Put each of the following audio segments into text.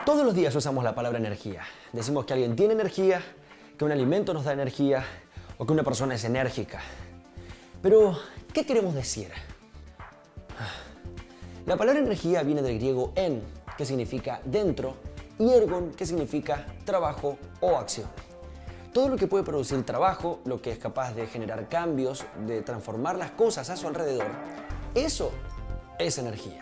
Todos los días usamos la palabra energía. Decimos que alguien tiene energía, que un alimento nos da energía o que una persona es enérgica. Pero, ¿qué queremos decir? La palabra energía viene del griego en, que significa dentro, y ergon, que significa trabajo o acción. Todo lo que puede producir trabajo, lo que es capaz de generar cambios, de transformar las cosas a su alrededor, eso es energía.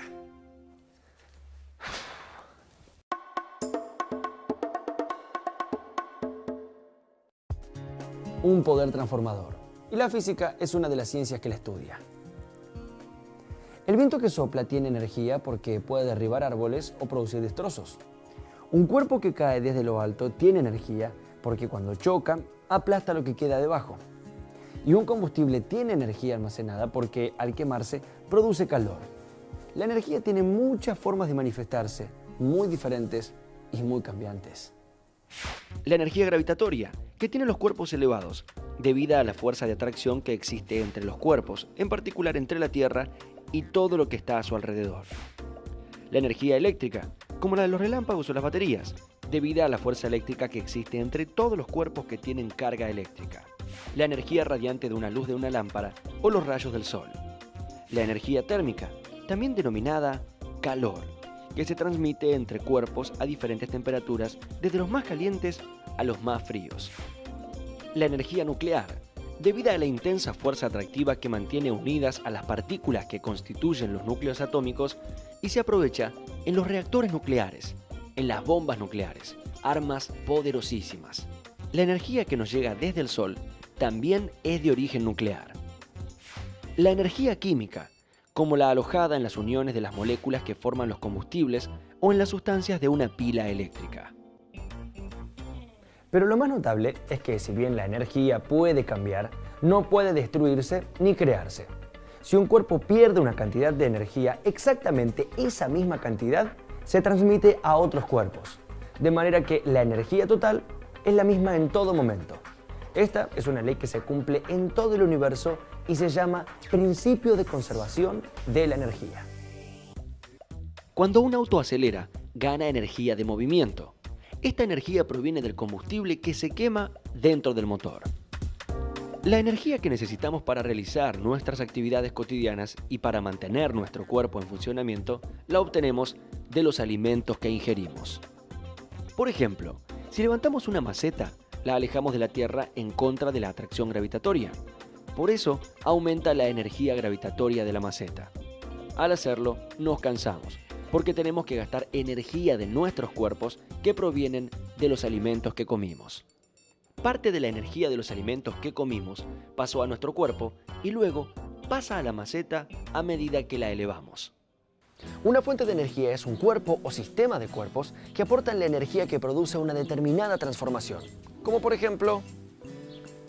Un poder transformador. Y la física es una de las ciencias que la estudia. El viento que sopla tiene energía porque puede derribar árboles o producir destrozos. Un cuerpo que cae desde lo alto tiene energía porque cuando choca, aplasta lo que queda debajo. Y un combustible tiene energía almacenada porque al quemarse produce calor. La energía tiene muchas formas de manifestarse, muy diferentes y muy cambiantes. La energía gravitatoria, que tienen los cuerpos elevados, debido a la fuerza de atracción que existe entre los cuerpos, en particular entre la Tierra y todo lo que está a su alrededor. La energía eléctrica, como la de los relámpagos o las baterías, debido a la fuerza eléctrica que existe entre todos los cuerpos que tienen carga eléctrica. La energía radiante de una luz de una lámpara o los rayos del sol. La energía térmica, también denominada calor, que se transmite entre cuerpos a diferentes temperaturas, desde los más calientes a los más fríos. La energía nuclear, debido a la intensa fuerza atractiva que mantiene unidas a las partículas que constituyen los núcleos atómicos y se aprovecha en los reactores nucleares, en las bombas nucleares, armas poderosísimas. La energía que nos llega desde el Sol también es de origen nuclear. La energía química, como la alojada en las uniones de las moléculas que forman los combustibles o en las sustancias de una pila eléctrica. Pero lo más notable es que si bien la energía puede cambiar, no puede destruirse ni crearse. Si un cuerpo pierde una cantidad de energía, exactamente esa misma cantidad se transmite a otros cuerpos, de manera que la energía total es la misma en todo momento. Esta es una ley que se cumple en todo el universo y se llama principio de conservación de la energía. Cuando un auto acelera, gana energía de movimiento. Esta energía proviene del combustible que se quema dentro del motor. La energía que necesitamos para realizar nuestras actividades cotidianas y para mantener nuestro cuerpo en funcionamiento, la obtenemos de los alimentos que ingerimos. Por ejemplo, si levantamos una maceta, la alejamos de la Tierra en contra de la atracción gravitatoria. Por eso, aumenta la energía gravitatoria de la maceta. Al hacerlo, nos cansamos, porque tenemos que gastar energía de nuestros cuerpos que provienen de los alimentos que comimos. Parte de la energía de los alimentos que comimos pasó a nuestro cuerpo y luego pasa a la maceta a medida que la elevamos. Una fuente de energía es un cuerpo o sistema de cuerpos que aportan la energía que produce una determinada transformación, como por ejemplo,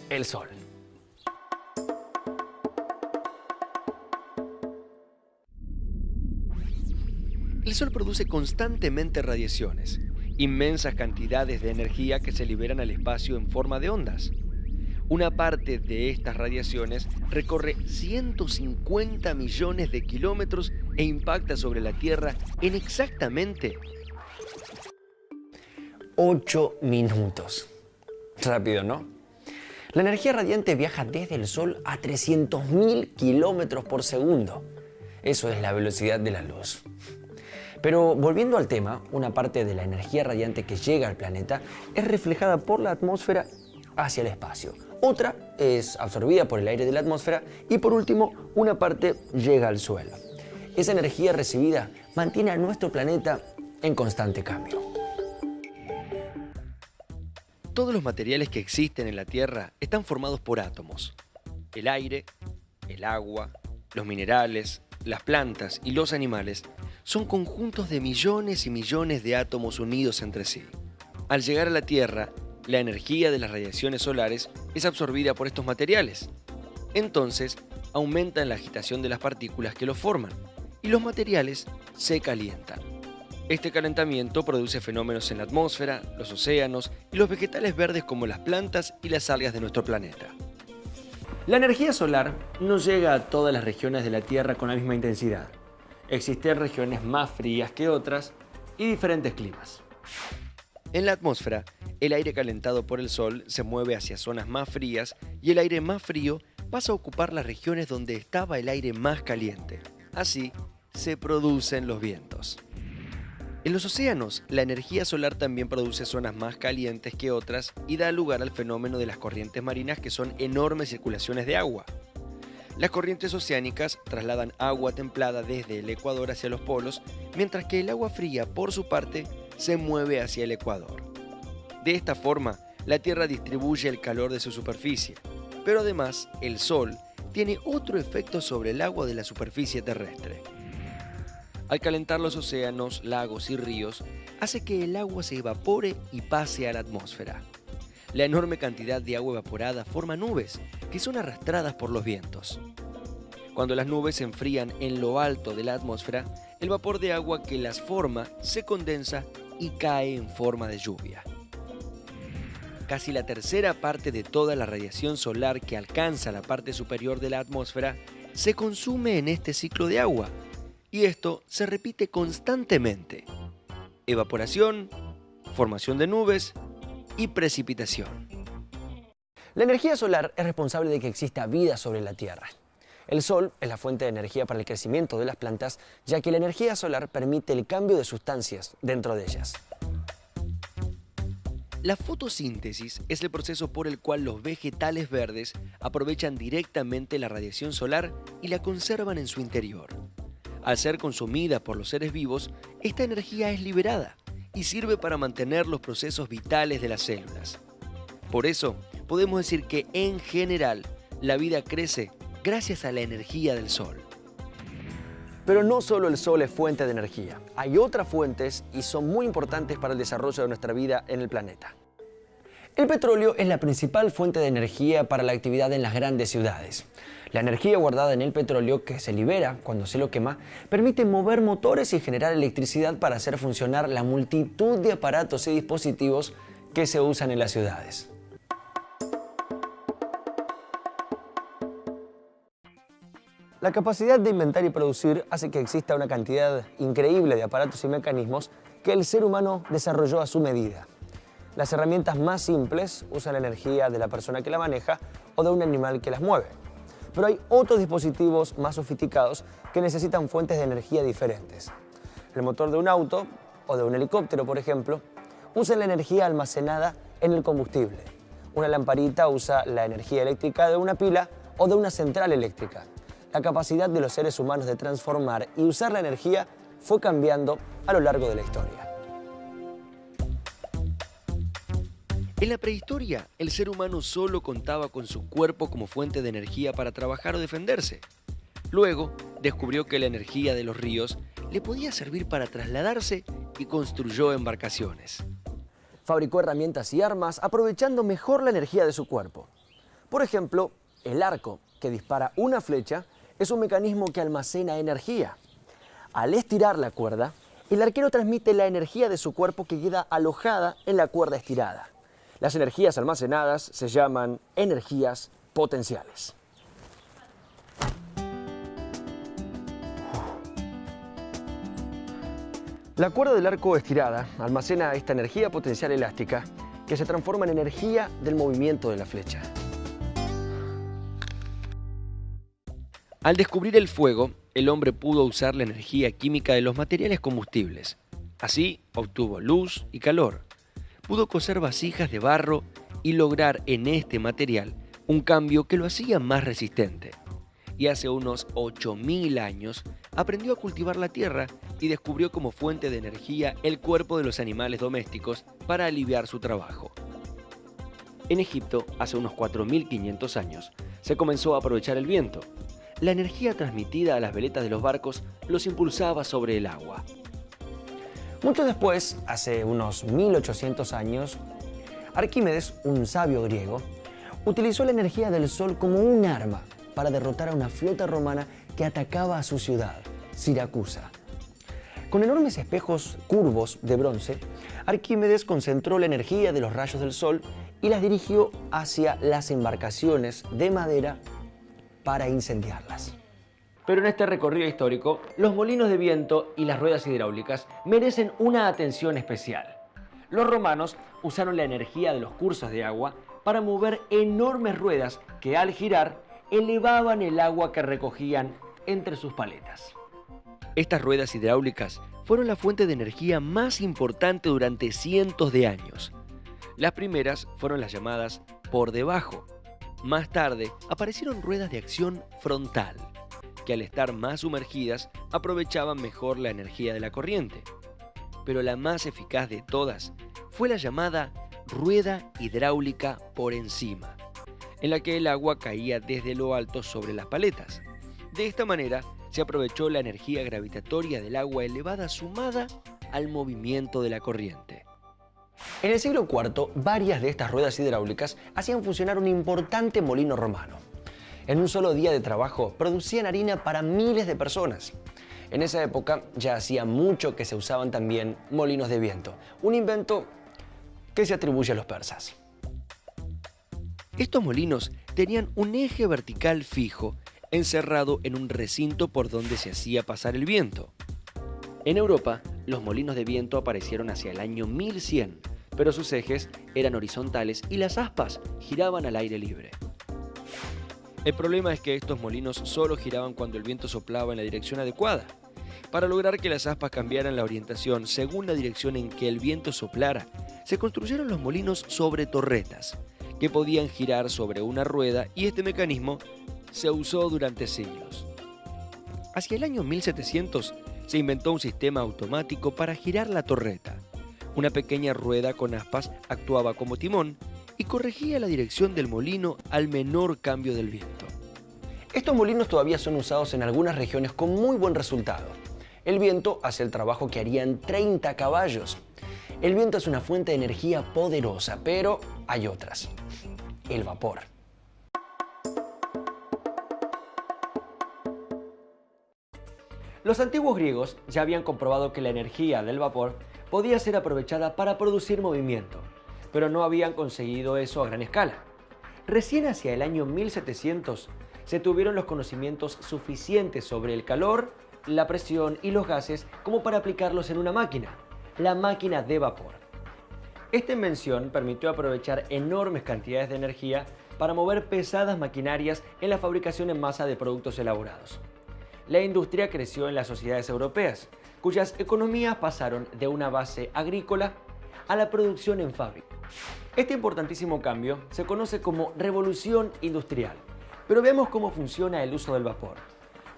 el Sol. El Sol produce constantemente radiaciones, inmensas cantidades de energía que se liberan al espacio en forma de ondas. Una parte de estas radiaciones recorre 150 millones de kilómetros e impacta sobre la Tierra en exactamente 8 minutos. Rápido, ¿no? La energía radiante viaja desde el Sol a 300.000 kilómetros por segundo. Eso es la velocidad de la luz. Pero volviendo al tema, una parte de la energía radiante que llega al planeta es reflejada por la atmósfera hacia el espacio. Otra es absorbida por el aire de la atmósfera y por último, una parte llega al suelo. Esa energía recibida mantiene a nuestro planeta en constante cambio. Todos los materiales que existen en la Tierra están formados por átomos. El aire, el agua, los minerales, las plantas y los animales son conjuntos de millones y millones de átomos unidos entre sí. Al llegar a la Tierra, la energía de las radiaciones solares es absorbida por estos materiales. Entonces, aumenta la agitación de las partículas que los forman y los materiales se calientan. Este calentamiento produce fenómenos en la atmósfera, los océanos y los vegetales verdes como las plantas y las algas de nuestro planeta. La energía solar no llega a todas las regiones de la Tierra con la misma intensidad. Existen regiones más frías que otras y diferentes climas. En la atmósfera, el aire calentado por el Sol se mueve hacia zonas más frías y el aire más frío pasa a ocupar las regiones donde estaba el aire más caliente. Así, se producen los vientos. En los océanos, la energía solar también produce zonas más calientes que otras y da lugar al fenómeno de las corrientes marinas, que son enormes circulaciones de agua. Las corrientes oceánicas trasladan agua templada desde el ecuador hacia los polos, mientras que el agua fría, por su parte, se mueve hacia el ecuador. De esta forma, la Tierra distribuye el calor de su superficie, pero además, el Sol tiene otro efecto sobre el agua de la superficie terrestre. Al calentar los océanos, lagos y ríos, hace que el agua se evapore y pase a la atmósfera. La enorme cantidad de agua evaporada forma nubes que son arrastradas por los vientos. Cuando las nubes se enfrían en lo alto de la atmósfera, el vapor de agua que las forma se condensa y cae en forma de lluvia. Casi la tercera parte de toda la radiación solar que alcanza la parte superior de la atmósfera se consume en este ciclo de agua, y esto se repite constantemente. Evaporación, formación de nubes y precipitación. La energía solar es responsable de que exista vida sobre la Tierra. El Sol es la fuente de energía para el crecimiento de las plantas, ya que la energía solar permite el cambio de sustancias dentro de ellas. La fotosíntesis es el proceso por el cual los vegetales verdes aprovechan directamente la radiación solar y la conservan en su interior. Al ser consumida por los seres vivos, esta energía es liberada y sirve para mantener los procesos vitales de las células. Por eso, podemos decir que en general, la vida crece gracias a la energía del Sol. Pero no solo el Sol es fuente de energía. Hay otras fuentes y son muy importantes para el desarrollo de nuestra vida en el planeta. El petróleo es la principal fuente de energía para la actividad en las grandes ciudades. La energía guardada en el petróleo, que se libera cuando se lo quema, permite mover motores y generar electricidad para hacer funcionar la multitud de aparatos y dispositivos que se usan en las ciudades. La capacidad de inventar y producir hace que exista una cantidad increíble de aparatos y mecanismos que el ser humano desarrolló a su medida. Las herramientas más simples usan la energía de la persona que la maneja o de un animal que las mueve. Pero hay otros dispositivos más sofisticados que necesitan fuentes de energía diferentes. El motor de un auto o de un helicóptero, por ejemplo, usa la energía almacenada en el combustible. Una lamparita usa la energía eléctrica de una pila o de una central eléctrica. La capacidad de los seres humanos de transformar y usar la energía fue cambiando a lo largo de la historia. En la prehistoria, el ser humano solo contaba con su cuerpo como fuente de energía para trabajar o defenderse. Luego, descubrió que la energía de los ríos le podía servir para trasladarse y construyó embarcaciones. Fabricó herramientas y armas aprovechando mejor la energía de su cuerpo. Por ejemplo, el arco, que dispara una flecha, es un mecanismo que almacena energía. Al estirar la cuerda, el arquero transmite la energía de su cuerpo que queda alojada en la cuerda estirada. Las energías almacenadas se llaman energías potenciales. La cuerda del arco estirada almacena esta energía potencial elástica que se transforma en energía del movimiento de la flecha. Al descubrir el fuego, el hombre pudo usar la energía química de los materiales combustibles. Así obtuvo luz y calor. Pudo coser vasijas de barro y lograr en este material un cambio que lo hacía más resistente. Y hace unos 8.000 años aprendió a cultivar la tierra y descubrió como fuente de energía el cuerpo de los animales domésticos para aliviar su trabajo. En Egipto, hace unos 4.500 años, se comenzó a aprovechar el viento. La energía transmitida a las veletas de los barcos los impulsaba sobre el agua. Mucho después, hace unos 1800 años, Arquímedes, un sabio griego, utilizó la energía del sol como un arma para derrotar a una flota romana que atacaba a su ciudad, Siracusa. Con enormes espejos curvos de bronce, Arquímedes concentró la energía de los rayos del sol y las dirigió hacia las embarcaciones de madera para incendiarlas. Pero en este recorrido histórico, los molinos de viento y las ruedas hidráulicas merecen una atención especial. Los romanos usaron la energía de los cursos de agua para mover enormes ruedas que al girar elevaban el agua que recogían entre sus paletas. Estas ruedas hidráulicas fueron la fuente de energía más importante durante cientos de años. Las primeras fueron las llamadas por debajo. Más tarde aparecieron ruedas de acción frontal, que al estar más sumergidas aprovechaban mejor la energía de la corriente. Pero la más eficaz de todas fue la llamada rueda hidráulica por encima, en la que el agua caía desde lo alto sobre las paletas. De esta manera se aprovechó la energía gravitatoria del agua elevada sumada al movimiento de la corriente. En el siglo IV, varias de estas ruedas hidráulicas hacían funcionar un importante molino romano. En un solo día de trabajo producían harina para miles de personas. En esa época ya hacía mucho que se usaban también molinos de viento, un invento que se atribuye a los persas. Estos molinos tenían un eje vertical fijo encerrado en un recinto por donde se hacía pasar el viento. En Europa, los molinos de viento aparecieron hacia el año 1100, pero sus ejes eran horizontales y las aspas giraban al aire libre. El problema es que estos molinos solo giraban cuando el viento soplaba en la dirección adecuada. Para lograr que las aspas cambiaran la orientación según la dirección en que el viento soplara, se construyeron los molinos sobre torretas, que podían girar sobre una rueda, y este mecanismo se usó durante siglos. Hacia el año 1700 se inventó un sistema automático para girar la torreta. Una pequeña rueda con aspas actuaba como timón y corregía la dirección del molino al menor cambio del viento. Estos molinos todavía son usados en algunas regiones con muy buen resultado. El viento hace el trabajo que harían 30 caballos. El viento es una fuente de energía poderosa, pero hay otras. El vapor. Los antiguos griegos ya habían comprobado que la energía del vapor podía ser aprovechada para producir movimiento, pero no habían conseguido eso a gran escala. Recién hacia el año 1700 se tuvieron los conocimientos suficientes sobre el calor, la presión y los gases como para aplicarlos en una máquina, la máquina de vapor. Esta invención permitió aprovechar enormes cantidades de energía para mover pesadas maquinarias en la fabricación en masa de productos elaborados. La industria creció en las sociedades europeas, cuyas economías pasaron de una base agrícola a la producción en fábrica. Este importantísimo cambio se conoce como revolución industrial, pero veamos cómo funciona el uso del vapor.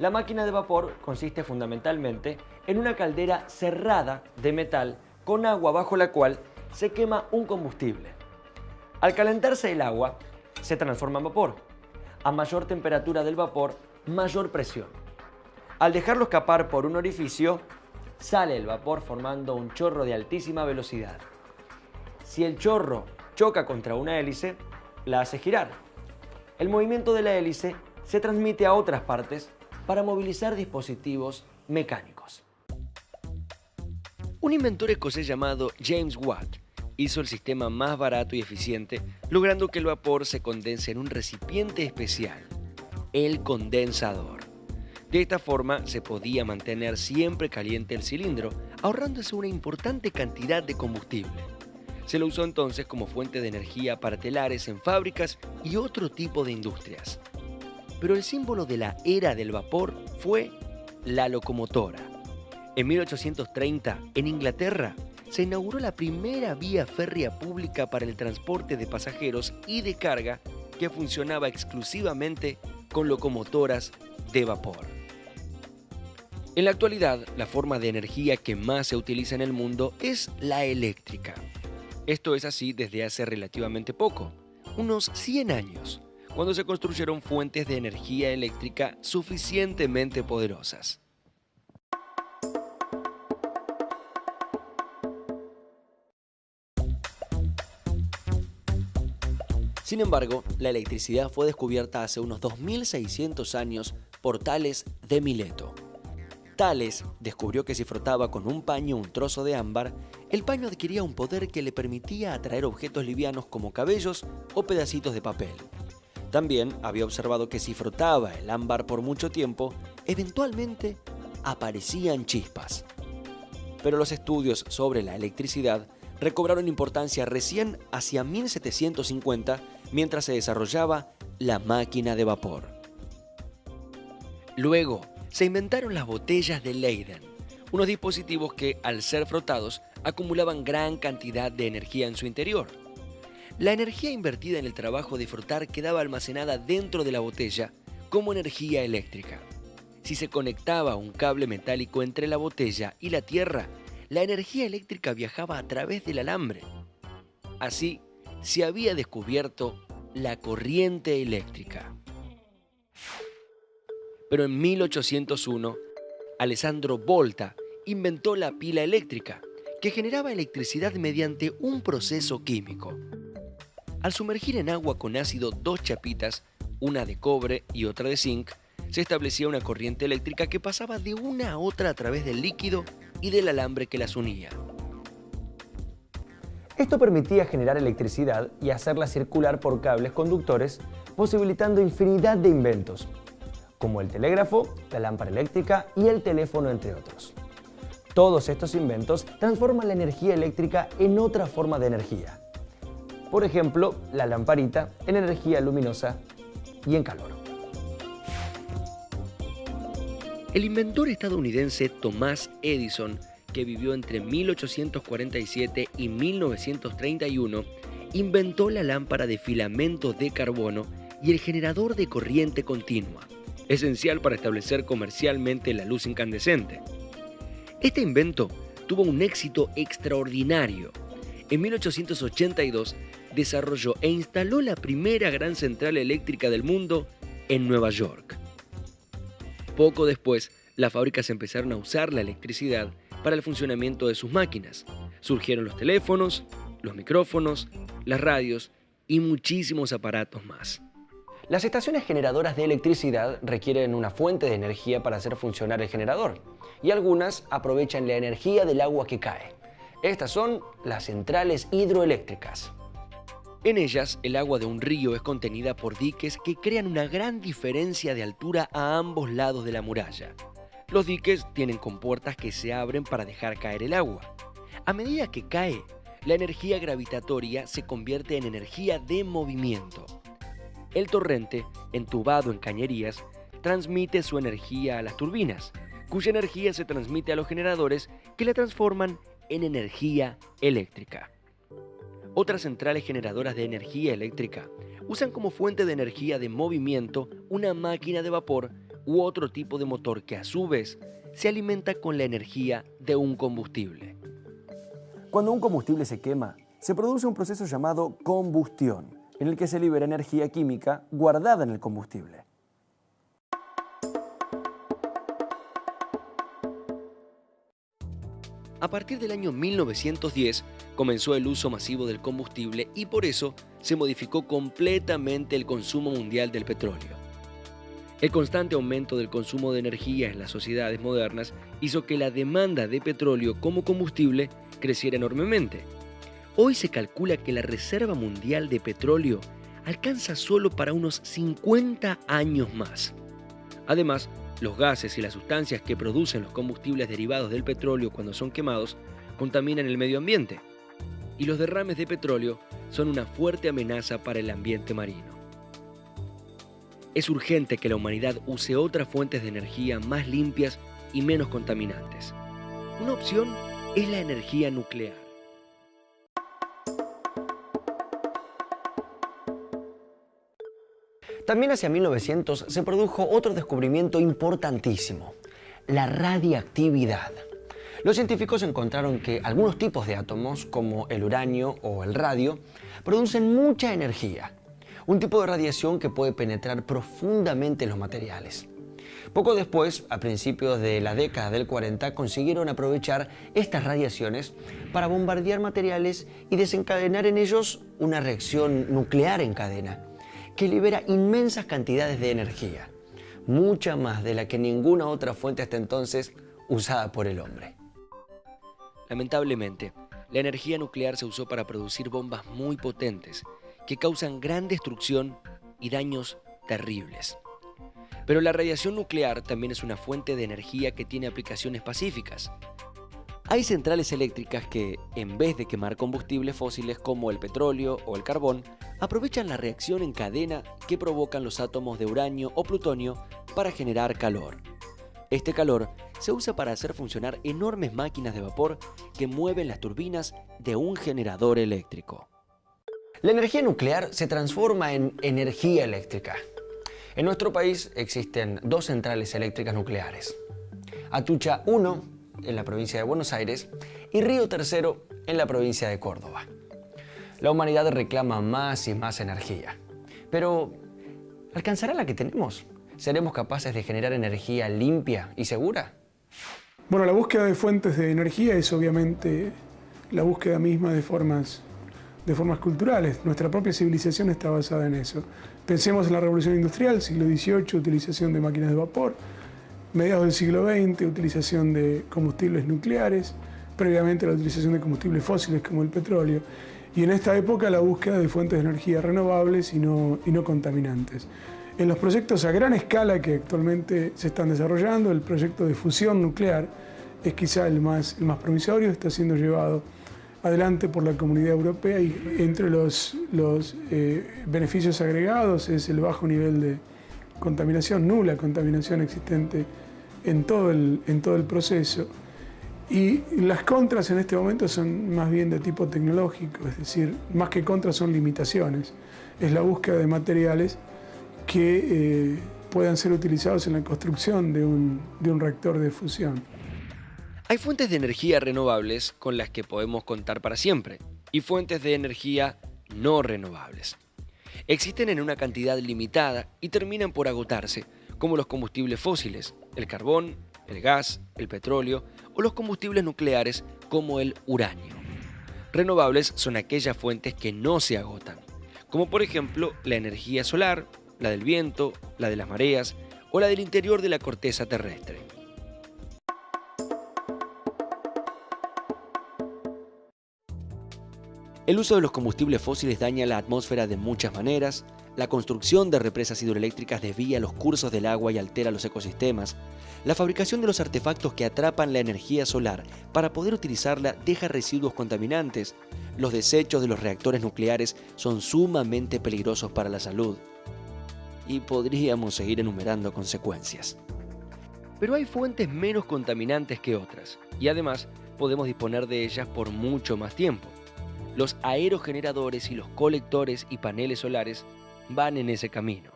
La máquina de vapor consiste fundamentalmente en una caldera cerrada de metal con agua bajo la cual se quema un combustible. Al calentarse el agua, se transforma en vapor. A mayor temperatura del vapor, mayor presión. Al dejarlo escapar por un orificio, sale el vapor formando un chorro de altísima velocidad. Si el chorro choca contra una hélice, la hace girar. El movimiento de la hélice se transmite a otras partes para movilizar dispositivos mecánicos. Un inventor escocés llamado James Watt hizo el sistema más barato y eficiente, logrando que el vapor se condense en un recipiente especial, el condensador. De esta forma se podía mantener siempre caliente el cilindro, ahorrándose una importante cantidad de combustible. Se lo usó entonces como fuente de energía para telares en fábricas y otro tipo de industrias. Pero el símbolo de la era del vapor fue la locomotora. En 1830, en Inglaterra, se inauguró la primera vía férrea pública para el transporte de pasajeros y de carga que funcionaba exclusivamente con locomotoras de vapor. En la actualidad, la forma de energía que más se utiliza en el mundo es la eléctrica. Esto es así desde hace relativamente poco, unos 100 años, cuando se construyeron fuentes de energía eléctrica suficientemente poderosas. Sin embargo, la electricidad fue descubierta hace unos 2600 años por Tales de Mileto. Tales descubrió que si frotaba con un paño un trozo de ámbar, el paño adquiría un poder que le permitía atraer objetos livianos como cabellos o pedacitos de papel. También había observado que si frotaba el ámbar por mucho tiempo, eventualmente aparecían chispas. Pero los estudios sobre la electricidad recobraron importancia recién hacia 1750 mientras se desarrollaba la máquina de vapor. Luego se inventaron las botellas de Leyden, unos dispositivos que, al ser frotados, acumulaban gran cantidad de energía en su interior. La energía invertida en el trabajo de frotar quedaba almacenada dentro de la botella como energía eléctrica. Si se conectaba un cable metálico entre la botella y la tierra, la energía eléctrica viajaba a través del alambre. Así, se había descubierto la corriente eléctrica. Pero en 1801, Alessandro Volta inventó la pila eléctrica, que generaba electricidad mediante un proceso químico. Al sumergir en agua con ácido dos chapitas, una de cobre y otra de zinc, se establecía una corriente eléctrica que pasaba de una a otra a través del líquido y del alambre que las unía. Esto permitía generar electricidad y hacerla circular por cables conductores, posibilitando infinidad de inventos, como el telégrafo, la lámpara eléctrica y el teléfono, entre otros. Todos estos inventos transforman la energía eléctrica en otra forma de energía. Por ejemplo, la lamparita en energía luminosa y en calor. El inventor estadounidense Thomas Edison, que vivió entre 1847 y 1931, inventó la lámpara de filamentos de carbono y el generador de corriente continua, esencial para establecer comercialmente la luz incandescente. Este invento tuvo un éxito extraordinario. En 1882 desarrolló e instaló la primera gran central eléctrica del mundo en Nueva York. Poco después, las fábricas empezaron a usar la electricidad para el funcionamiento de sus máquinas. Surgieron los teléfonos, los micrófonos, las radios y muchísimos aparatos más. Las estaciones generadoras de electricidad requieren una fuente de energía para hacer funcionar el generador, y algunas aprovechan la energía del agua que cae. Estas son las centrales hidroeléctricas. En ellas, el agua de un río es contenida por diques que crean una gran diferencia de altura a ambos lados de la muralla. Los diques tienen compuertas que se abren para dejar caer el agua. A medida que cae, la energía gravitatoria se convierte en energía de movimiento. El torrente, entubado en cañerías, transmite su energía a las turbinas, cuya energía se transmite a los generadores que la transforman en energía eléctrica. Otras centrales generadoras de energía eléctrica usan como fuente de energía de movimiento una máquina de vapor u otro tipo de motor que a su vez se alimenta con la energía de un combustible. Cuando un combustible se quema, se produce un proceso llamado combustión, en el que se libera energía química guardada en el combustible. A partir del año 1910 comenzó el uso masivo del combustible y por eso se modificó completamente el consumo mundial del petróleo. El constante aumento del consumo de energía en las sociedades modernas hizo que la demanda de petróleo como combustible creciera enormemente. Hoy se calcula que la reserva mundial de petróleo alcanza solo para unos 50 años más. Además, los gases y las sustancias que producen los combustibles derivados del petróleo cuando son quemados contaminan el medio ambiente. Y los derrames de petróleo son una fuerte amenaza para el ambiente marino. Es urgente que la humanidad use otras fuentes de energía más limpias y menos contaminantes. Una opción es la energía nuclear. También hacia 1900 se produjo otro descubrimiento importantísimo: la radiactividad. Los científicos encontraron que algunos tipos de átomos, como el uranio o el radio, producen mucha energía, un tipo de radiación que puede penetrar profundamente en los materiales. Poco después, a principios de la década del 40, consiguieron aprovechar estas radiaciones para bombardear materiales y desencadenar en ellos una reacción nuclear en cadena, que libera inmensas cantidades de energía, mucha más de la que ninguna otra fuente hasta entonces usada por el hombre. Lamentablemente, la energía nuclear se usó para producir bombas muy potentes que causan gran destrucción y daños terribles. Pero la radiación nuclear también es una fuente de energía que tiene aplicaciones pacíficas. Hay centrales eléctricas que, en vez de quemar combustibles fósiles como el petróleo o el carbón, aprovechan la reacción en cadena que provocan los átomos de uranio o plutonio para generar calor. Este calor se usa para hacer funcionar enormes máquinas de vapor que mueven las turbinas de un generador eléctrico. La energía nuclear se transforma en energía eléctrica. En nuestro país existen 2 centrales eléctricas nucleares: Atucha 1 en la provincia de Buenos Aires y Río Tercero en la provincia de Córdoba. La humanidad reclama más y más energía. Pero, ¿alcanzará la que tenemos? ¿Seremos capaces de generar energía limpia y segura? Bueno, la búsqueda de fuentes de energía es obviamente la búsqueda misma de formas culturales. Nuestra propia civilización está basada en eso. Pensemos en la Revolución Industrial, siglo XVIII, utilización de máquinas de vapor; mediados del siglo XX, utilización de combustibles nucleares; previamente la utilización de combustibles fósiles como el petróleo; y en esta época la búsqueda de fuentes de energía renovables y no contaminantes. En los proyectos a gran escala que actualmente se están desarrollando, el proyecto de fusión nuclear es quizá el más promisorio, está siendo llevado adelante por la Comunidad Europea, y entre los beneficios agregados es el bajo nivel de contaminación, nula contaminación existente en todo el proceso. Y las contras en este momento son más bien de tipo tecnológico, es decir, más que contras son limitaciones. Es la búsqueda de materiales que puedan ser utilizados en la construcción de un reactor de fusión. Hay fuentes de energía renovables con las que podemos contar para siempre y fuentes de energía no renovables. Existen en una cantidad limitada y terminan por agotarse, como los combustibles fósiles, el carbón, el gas, el petróleo o los combustibles nucleares como el uranio. Renovables son aquellas fuentes que no se agotan, como por ejemplo la energía solar, la del viento, la de las mareas o la del interior de la corteza terrestre. El uso de los combustibles fósiles daña la atmósfera de muchas maneras. La construcción de represas hidroeléctricas desvía los cursos del agua y altera los ecosistemas. La fabricación de los artefactos que atrapan la energía solar para poder utilizarla deja residuos contaminantes. Los desechos de los reactores nucleares son sumamente peligrosos para la salud. Y podríamos seguir enumerando consecuencias. Pero hay fuentes menos contaminantes que otras, y además podemos disponer de ellas por mucho más tiempo. Los aerogeneradores y los colectores y paneles solares van en ese camino.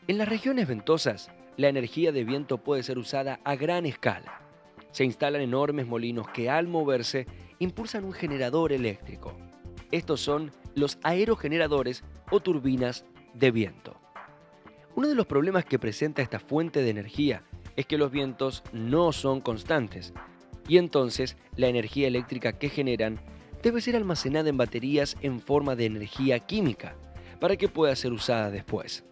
En las regiones ventosas, la energía de viento puede ser usada a gran escala. Se instalan enormes molinos que, al moverse, impulsan un generador eléctrico. Estos son los aerogeneradores o turbinas de viento. Uno de los problemas que presenta esta fuente de energía es que los vientos no son constantes, y entonces la energía eléctrica que generan debe ser almacenada en baterías en forma de energía química, para que pueda ser usada después.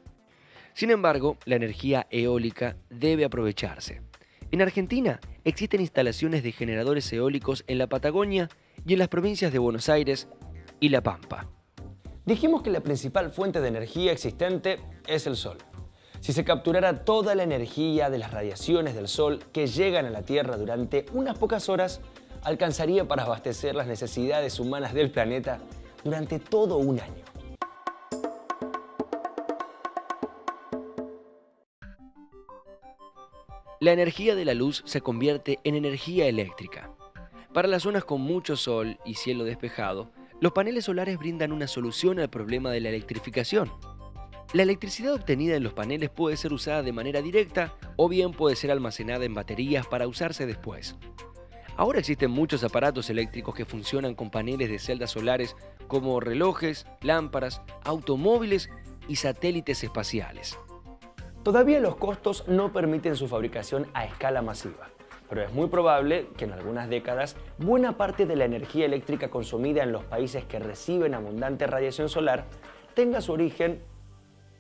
Sin embargo, la energía eólica debe aprovecharse. En Argentina existen instalaciones de generadores eólicos en la Patagonia y en las provincias de Buenos Aires y La Pampa. Dijimos que la principal fuente de energía existente es el sol. Si se capturara toda la energía de las radiaciones del sol que llegan a la Tierra durante unas pocas horas, alcanzaría para abastecer las necesidades humanas del planeta durante todo un año. La energía de la luz se convierte en energía eléctrica. Para las zonas con mucho sol y cielo despejado, los paneles solares brindan una solución al problema de la electrificación. La electricidad obtenida en los paneles puede ser usada de manera directa o bien puede ser almacenada en baterías para usarse después. Ahora existen muchos aparatos eléctricos que funcionan con paneles de celdas solares como relojes, lámparas, automóviles y satélites espaciales. Todavía los costos no permiten su fabricación a escala masiva, pero es muy probable que en algunas décadas buena parte de la energía eléctrica consumida en los países que reciben abundante radiación solar tenga su origen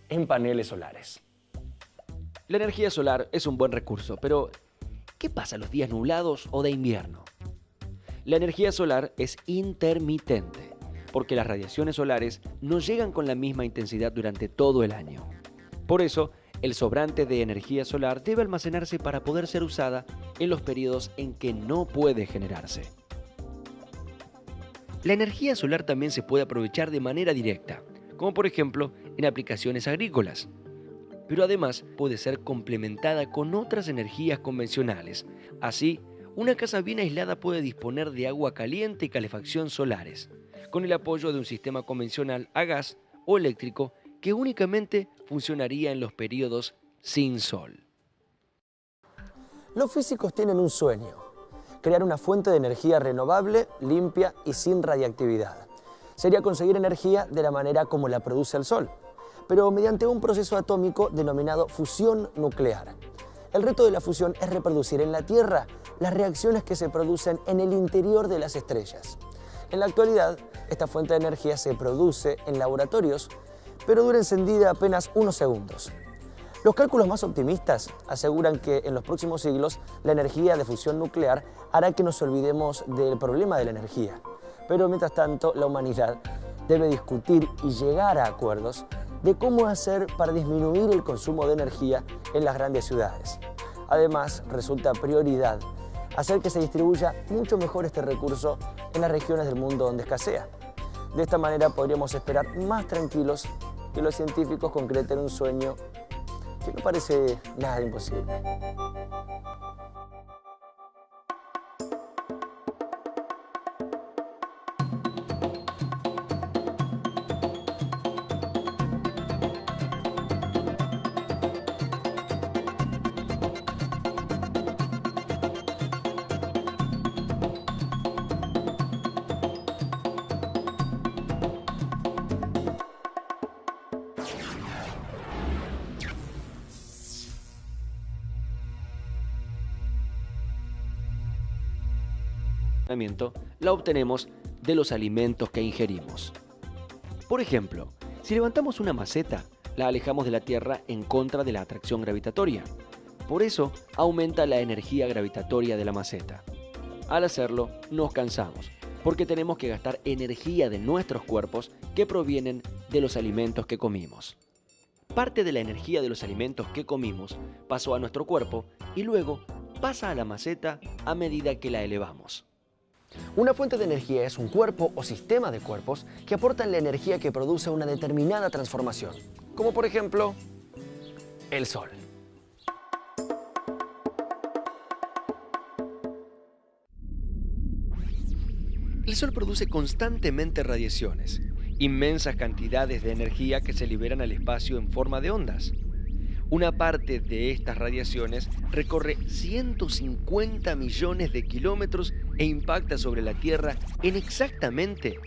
en paneles solares. La energía solar es un buen recurso, pero ¿qué pasa los días nublados o de invierno? La energía solar es intermitente, porque las radiaciones solares no llegan con la misma intensidad durante todo el año. Por eso, El sobrante de energía solar debe almacenarse para poder ser usada en los periodos en que no puede generarse. La energía solar también se puede aprovechar de manera directa, como por ejemplo en aplicaciones agrícolas. Pero además puede ser complementada con otras energías convencionales. Así, una casa bien aislada puede disponer de agua caliente y calefacción solares, con el apoyo de un sistema convencional a gas o eléctrico que únicamente funcionaría en los periodos sin sol. Los físicos tienen un sueño: crear una fuente de energía renovable, limpia y sin radiactividad. Sería conseguir energía de la manera como la produce el Sol, pero mediante un proceso atómico denominado fusión nuclear. El reto de la fusión es reproducir en la Tierra las reacciones que se producen en el interior de las estrellas. En la actualidad, esta fuente de energía se produce en laboratorios, pero dura encendida apenas unos segundos. Los cálculos más optimistas aseguran que en los próximos siglos la energía de fusión nuclear hará que nos olvidemos del problema de la energía. Pero mientras tanto, la humanidad debe discutir y llegar a acuerdos de cómo hacer para disminuir el consumo de energía en las grandes ciudades. Además, resulta prioridad hacer que se distribuya mucho mejor este recurso en las regiones del mundo donde escasea. De esta manera podríamos esperar más tranquilos que los científicos concreten un sueño que no parece nada imposible. La obtenemos de los alimentos que ingerimos. Por ejemplo, si levantamos una maceta, la alejamos de la Tierra en contra de la atracción gravitatoria. Por eso aumenta la energía gravitatoria de la maceta. Al hacerlo, nos cansamos, porque tenemos que gastar energía de nuestros cuerpos que provienen de los alimentos que comimos. Parte de la energía de los alimentos que comimos pasó a nuestro cuerpo y luego pasa a la maceta a medida que la elevamos. Una fuente de energía es un cuerpo o sistema de cuerpos que aportan la energía que produce una determinada transformación, como por ejemplo, el Sol. El Sol produce constantemente radiaciones, inmensas cantidades de energía que se liberan al espacio en forma de ondas. Una parte de estas radiaciones recorre 150 millones de kilómetros e impacta sobre la Tierra en exactamente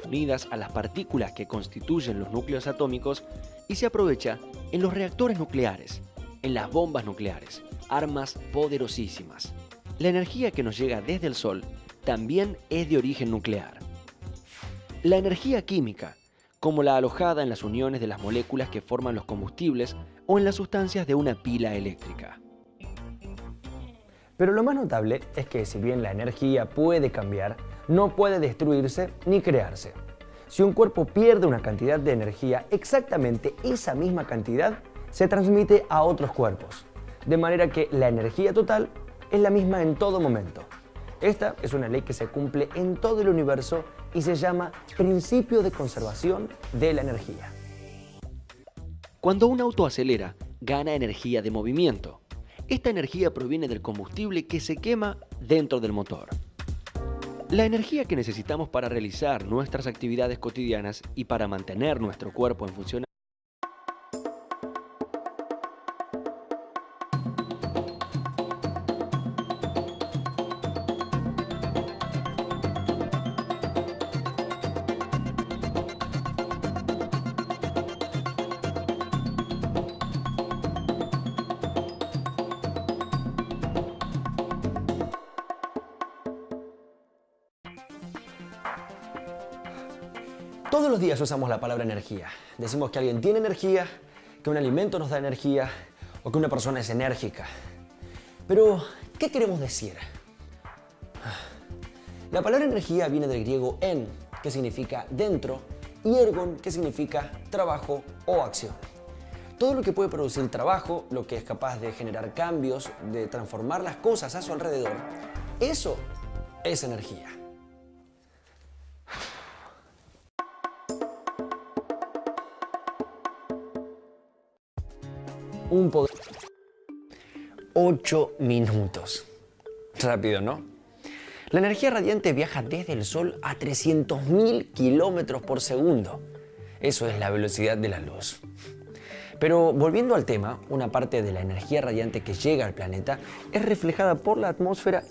unidas a las partículas que constituyen los núcleos atómicos y se aprovecha en los reactores nucleares, en las bombas nucleares, armas poderosísimas. La energía que nos llega desde el Sol también es de origen nuclear. La energía química, como la alojada en las uniones de las moléculas que forman los combustibles o en las sustancias de una pila eléctrica. Pero lo más notable es que si bien la energía puede cambiar, no puede destruirse ni crearse. Si un cuerpo pierde una cantidad de energía, exactamente esa misma cantidad se transmite a otros cuerpos, de manera que la energía total es la misma en todo momento. Esta es una ley que se cumple en todo el universo y se llama principio de conservación de la energía. Cuando un auto acelera, gana energía de movimiento. Esta energía proviene del combustible que se quema dentro del motor. La energía que necesitamos para realizar nuestras actividades cotidianas y para mantener nuestro cuerpo en funcionamiento Todos los días usamos la palabra energía. Decimos que alguien tiene energía, que un alimento nos da energía o que una persona es enérgica. Pero, ¿qué queremos decir? La palabra energía viene del griego en, que significa dentro, y ergon, que significa trabajo o acción. Todo lo que puede producir trabajo, lo que es capaz de generar cambios, de transformar las cosas a su alrededor, eso es energía. Un poder. 8 minutos. Rápido, ¿no? La energía radiante viaja desde el Sol a 300.000 kilómetros por segundo. Eso es la velocidad de la luz. Pero volviendo al tema, una parte de la energía radiante que llega al planeta es reflejada por la atmósfera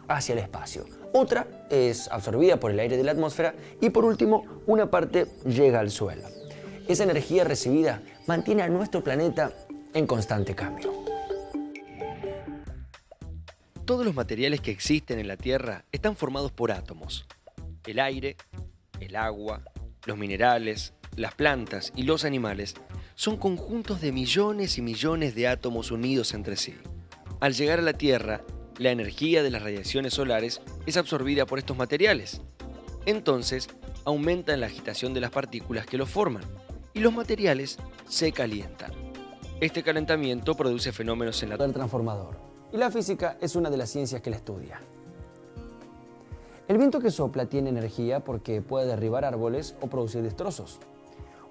hacia el espacio. Otra es absorbida por el aire de la atmósfera y por último, una parte llega al suelo. Esa energía recibida mantiene a nuestro planeta en constante cambio. Todos los materiales que existen en la Tierra están formados por átomos. El aire, el agua, los minerales, las plantas y los animales son conjuntos de millones y millones de átomos unidos entre sí. Al llegar a la Tierra, la energía de las radiaciones solares es absorbida por estos materiales. Entonces, aumenta la agitación de las partículas que los forman y los materiales se calientan. Este calentamiento produce fenómenos en la Poder transformador. Y la física es una de las ciencias que la estudia. El viento que sopla tiene energía porque puede derribar árboles o producir destrozos.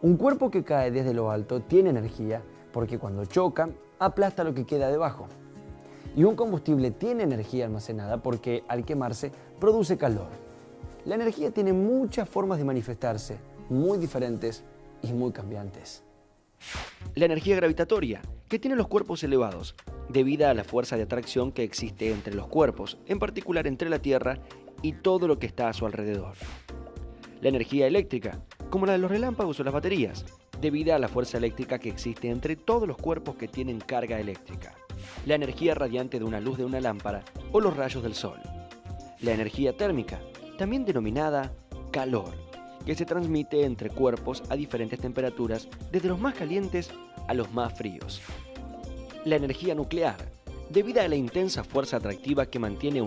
Un cuerpo que cae desde lo alto tiene energía porque cuando choca, aplasta lo que queda debajo. Y un combustible tiene energía almacenada porque al quemarse produce calor. La energía tiene muchas formas de manifestarse, muy diferentes y muy cambiantes. La energía gravitatoria, que tienen los cuerpos elevados, debido a la fuerza de atracción que existe entre los cuerpos, en particular entre la Tierra y todo lo que está a su alrededor. La energía eléctrica, como la de los relámpagos o las baterías, debido a la fuerza eléctrica que existe entre todos los cuerpos que tienen carga eléctrica. La energía radiante de una luz de una lámpara o los rayos del sol. La energía térmica, también denominada calor, que se transmite entre cuerpos a diferentes temperaturas, desde los más calientes a los más fríos. La energía nuclear, debido a la intensa fuerza atractiva que mantiene